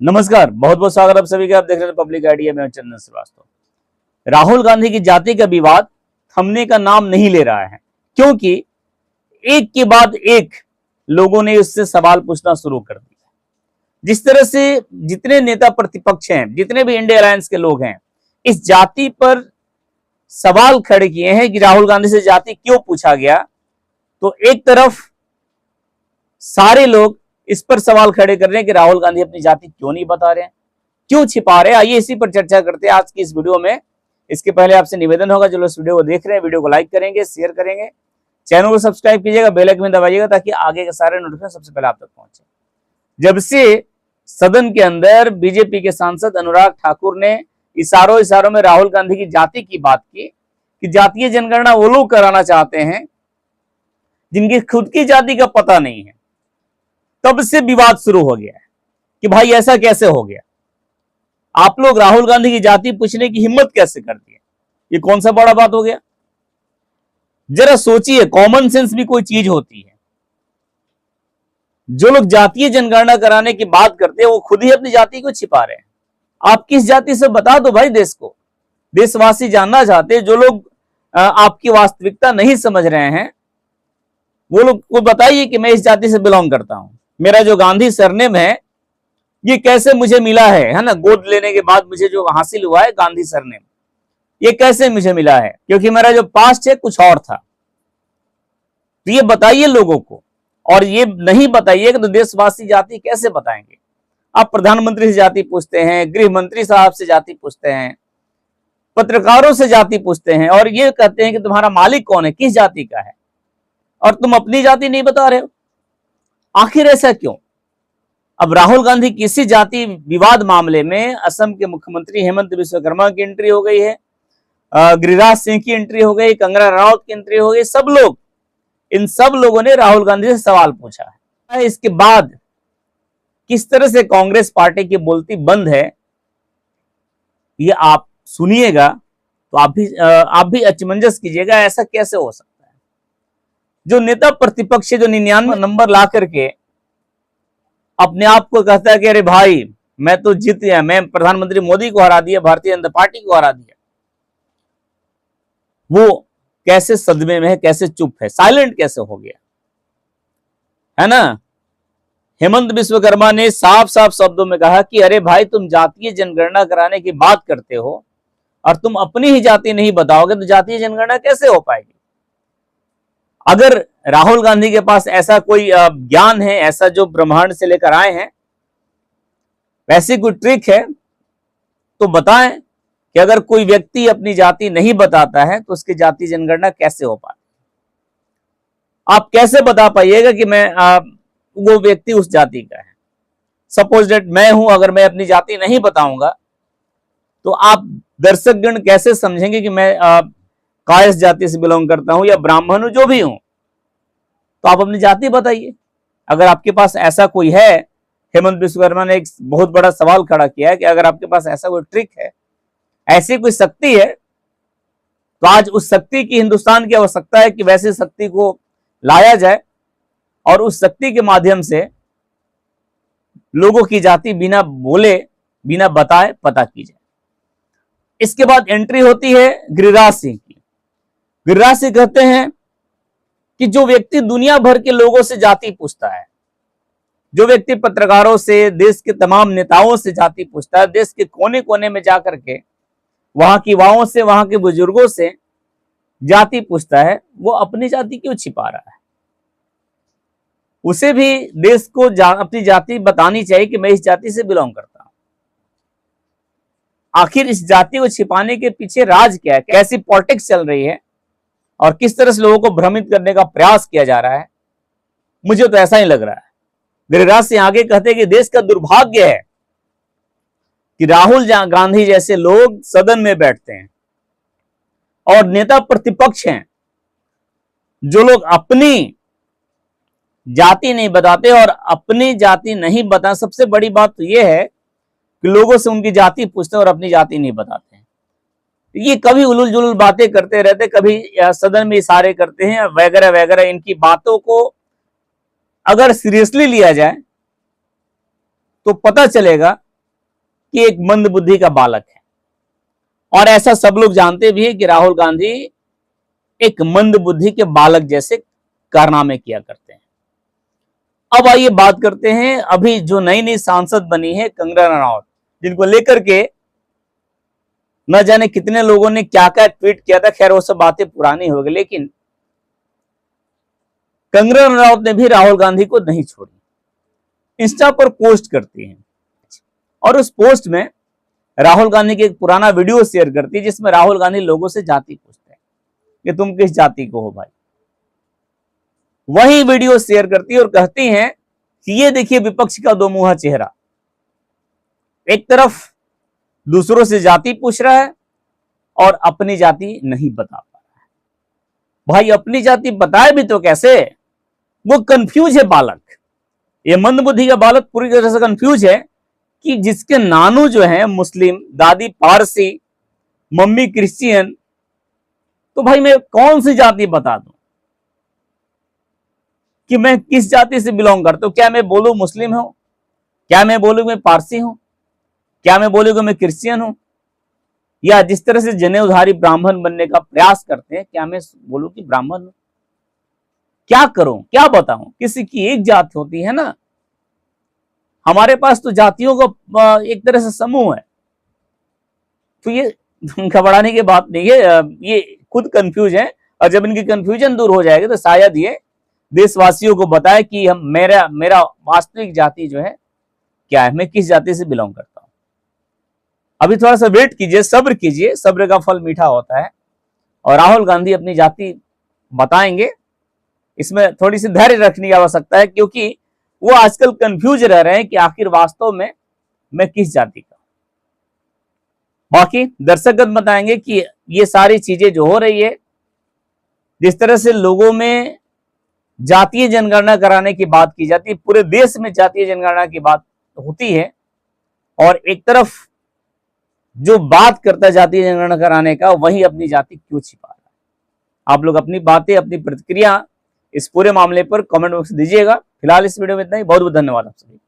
नमस्कार, बहुत बहुत स्वागत आप सभी का। आप देख रहे हैं पब्लिक आइडिया में चंदन श्रीवास्तव। राहुल गांधी की जाति का विवाद थमने का नाम नहीं ले रहा है, क्योंकि एक के बाद एक लोगों ने उससे सवाल पूछना शुरू कर दिया। जिस तरह से जितने नेता प्रतिपक्ष हैं, जितने भी इंडिया अलायंस के लोग हैं, इस जाति पर सवाल खड़े किए हैं कि राहुल गांधी से जाति क्यों पूछा गया, तो एक तरफ सारे लोग इस पर सवाल खड़े कर रहे हैं कि राहुल गांधी अपनी जाति क्यों नहीं बता रहे हैं, क्यों छिपा रहे हैं। आइए इसी पर चर्चा करते हैं आज की इस वीडियो में। इसके पहले आपसे निवेदन होगा, जो लोग इस वीडियो को देख रहे हैं, वीडियो को लाइक करेंगे, शेयर करेंगे, चैनल को सब्सक्राइब कीजिएगा, बेल आइकन दबाइएगा ताकि आगे के सारे नोटिफिकेशन सबसे पहले आप तक पहुंचे। जब से सदन के अंदर बीजेपी के सांसद अनुराग ठाकुर ने इशारों में राहुल गांधी की जाति की बात की कि जातीय जनगणना वो लोग कराना चाहते हैं जिनकी खुद की जाति का पता नहीं है, तब से विवाद शुरू हो गया है कि भाई ऐसा कैसे हो गया, आप लोग राहुल गांधी की जाति पूछने की हिम्मत कैसे कर दी, ये कौन सा बड़ा बात हो गया। जरा सोचिए, कॉमन सेंस भी कोई चीज होती है। जो लोग जातीय जनगणना कराने की बात करते हैं वो खुद ही अपनी जाति को छिपा रहे हैं। आप किस जाति से बता दो भाई, देश को, देशवासी जानना चाहते हैं। जो लोग आपकी वास्तविकता नहीं समझ रहे हैं वो लोग को बताइए कि मैं इस जाति से बिलोंग करता हूं, मेरा जो गांधी सरनेम है ये कैसे मुझे मिला है ना, गोद लेने के बाद मुझे जो हासिल हुआ है गांधी सरनेम, ये कैसे मुझे मिला है, क्योंकि मेरा जो पास्ट है कुछ और था। तो ये बताइए लोगों को, और ये नहीं बताइएगा तो देशवासी जाति कैसे बताएंगे। आप प्रधानमंत्री से जाति पूछते हैं, गृह मंत्री साहब से जाति पूछते हैं, पत्रकारों से जाति पूछते हैं, और ये कहते हैं कि तुम्हारा मालिक कौन है, किस जाति का है, और तुम अपनी जाति नहीं बता रहे हो। आखिर ऐसा क्यों। अब राहुल गांधी किसी जाति विवाद मामले में असम के मुख्यमंत्री हेमंत बिस्वा शर्मा की एंट्री हो गई है, गिरिराज सिंह की एंट्री हो गई, कंगना रनौत की एंट्री हो गई, सब लोग, इन सब लोगों ने राहुल गांधी से सवाल पूछा है। इसके बाद किस तरह से कांग्रेस पार्टी की बोलती बंद है, ये आप सुनिएगा तो आप भी अचमंजस कीजिएगा, ऐसा कैसे हो सकता है। जो नेता प्रतिपक्ष है, जो 99 नंबर ला करके अपने आप को कहता है कि अरे भाई मैं तो जीत गया, मैं प्रधानमंत्री मोदी को हरा दिया, भारतीय जनता पार्टी को हरा दिया, वो कैसे सदमे में है, कैसे चुप है, साइलेंट कैसे हो गया है ना। हेमंत विश्वकर्मा ने साफ साफ शब्दों में कहा कि अरे भाई तुम जातीय जनगणना कराने की बात करते हो और तुम अपनी ही जाति नहीं बताओगे तो जातीय जनगणना कैसे हो पाएगी। अगर राहुल गांधी के पास ऐसा कोई ज्ञान है, ऐसा जो ब्रह्मांड से लेकर आए हैं, वैसी कोई ट्रिक है तो बताएं कि अगर कोई व्यक्ति अपनी जाति नहीं बताता है तो उसकी जाति जनगणना कैसे हो पाती। आप कैसे बता पाइएगा कि मैं वो व्यक्ति उस जाति का है। सपोज दैट मैं हूं, अगर मैं अपनी जाति नहीं बताऊंगा तो आप दर्शकगण कैसे समझेंगे कि मैं कायस्थ जाति से बिलोंग करता हूं या ब्राह्मण हूं, जो भी हूं। तो आप अपनी जाति बताइए। अगर आपके पास ऐसा कोई है, हेमंत विश्वकर्मा ने एक बहुत बड़ा सवाल खड़ा किया है कि अगर आपके पास ऐसा कोई ट्रिक है, ऐसी कोई शक्ति है, तो आज उस शक्ति की हिंदुस्तान की आवश्यकता है कि वैसी शक्ति को लाया जाए और उस शक्ति के माध्यम से लोगों की जाति बिना बोले, बिना बताए पता की जाए। इसके बाद एंट्री होती है गिरिराज सिंह की। गिरिराज सिंह कहते हैं कि जो व्यक्ति दुनिया भर के लोगों से जाति पूछता है, जो व्यक्ति पत्रकारों से, देश के तमाम नेताओं से जाति पूछता है, देश के कोने कोने में जाकर के वहां की युवाओं से, वहां के बुजुर्गों से जाति पूछता है, वो अपनी जाति क्यों छिपा रहा है। उसे भी देश को अपनी जाति बतानी चाहिए कि मैं इस जाति से बिलोंग करता हूं। आखिर इस जाति को छिपाने के पीछे राज क्या है, कैसी पॉलिटिक्स चल रही है और किस तरह से लोगों को भ्रमित करने का प्रयास किया जा रहा है, मुझे तो ऐसा ही लग रहा है। गिरिराज सिंह आगे कहते हैं कि देश का दुर्भाग्य है कि राहुल गांधी जैसे लोग सदन में बैठते हैं और नेता प्रतिपक्ष हैं, जो लोग अपनी जाति नहीं बताते। और अपनी जाति नहीं बता, सबसे बड़ी बात तो यह है कि लोगों से उनकी जाति पूछते हैं और अपनी जाति नहीं बताते हैं। ये कभी उलूल जुलूल बातें करते रहते, कभी सदन में इशारे करते हैं वगैरह वगैरह। इनकी बातों को अगर सीरियसली लिया जाए तो पता चलेगा कि एक मंदबुद्धि का बालक है। और ऐसा सब लोग जानते भी हैं कि राहुल गांधी एक मंदबुद्धि के बालक जैसे कारनामे किया करते हैं। अब आइए बात करते हैं अभी जो नई नई सांसद बनी है कंगना रनौत, जिनको लेकर के न जाने कितने लोगों ने क्या क्या ट्वीट किया था। खैर वो सब बातें पुरानी हो गई, लेकिन कंगना रनौत ने भी राहुल गांधी को नहीं छोड़ी। इंस्टा पर पोस्ट करती हैं और उस पोस्ट में राहुल गांधी की एक पुराना वीडियो शेयर करती है जिसमें राहुल गांधी लोगों से जाति पूछते हैं कि तुम किस जाति को हो भाई। वही वीडियो शेयर करती है और कहती हैं कि ये देखिए विपक्ष का दो मुंहा चेहरा, एक तरफ दूसरों से जाति पूछ रहा है और अपनी जाति नहीं बता पा रहा है। भाई अपनी जाति बताए भी तो कैसे? वो कंफ्यूज है बालक, ये मंदबुद्धि का बालक पूरी तरह से कंफ्यूज है कि जिसके नानू जो है मुस्लिम, दादी पारसी, मम्मी क्रिश्चियन, तो भाई मैं कौन सी जाति बता दूं कि मैं किस जाति से बिलोंग करता हूं? क्या मैं बोलूं मुस्लिम हूं? क्या मैं बोलूं मैं पारसी हूं? क्या मैं बोलूं कि मैं क्रिश्चियन हूं? या जिस तरह से जनेऊधारी ब्राह्मण बनने का प्रयास करते हैं, क्या मैं बोलूं कि ब्राह्मण हूं? क्या करूं, क्या बताऊं? किसी की एक जाति होती है ना, हमारे पास तो जातियों का एक तरह से समूह है। तो ये घबराने की बात नहीं है, ये खुद कंफ्यूज है और जब इनकी कंफ्यूजन दूर हो जाएगी तो शायद ये देशवासियों को बताए कि हम मेरा वास्तविक जाति जो है क्या है, मैं किस जाति से बिलोंग करता हूं। अभी थोड़ा सा वेट कीजिए, सब्र कीजिए, सब्र का फल मीठा होता है और राहुल गांधी अपनी जाति बताएंगे। इसमें थोड़ी सी धैर्य रखने की आवश्यकता है क्योंकि वो आजकल कंफ्यूज रह रहे हैं कि आखिर वास्तव में मैं किस जाति का। बाकी दर्शकगण बताएंगे कि ये सारी चीजें जो हो रही है, जिस तरह से लोगों में जातीय जनगणना कराने की बात की जाती है, पूरे देश में जातीय जनगणना की बात होती है और एक तरफ जो बात करता है जातीय जनगणना कराने का, वही अपनी जाति क्यों छिपा रहा है? आप लोग अपनी बातें, अपनी प्रतिक्रिया इस पूरे मामले पर कमेंट बॉक्स दीजिएगा। फिलहाल इस वीडियो में इतना ही। बहुत बहुत धन्यवाद आप सभी।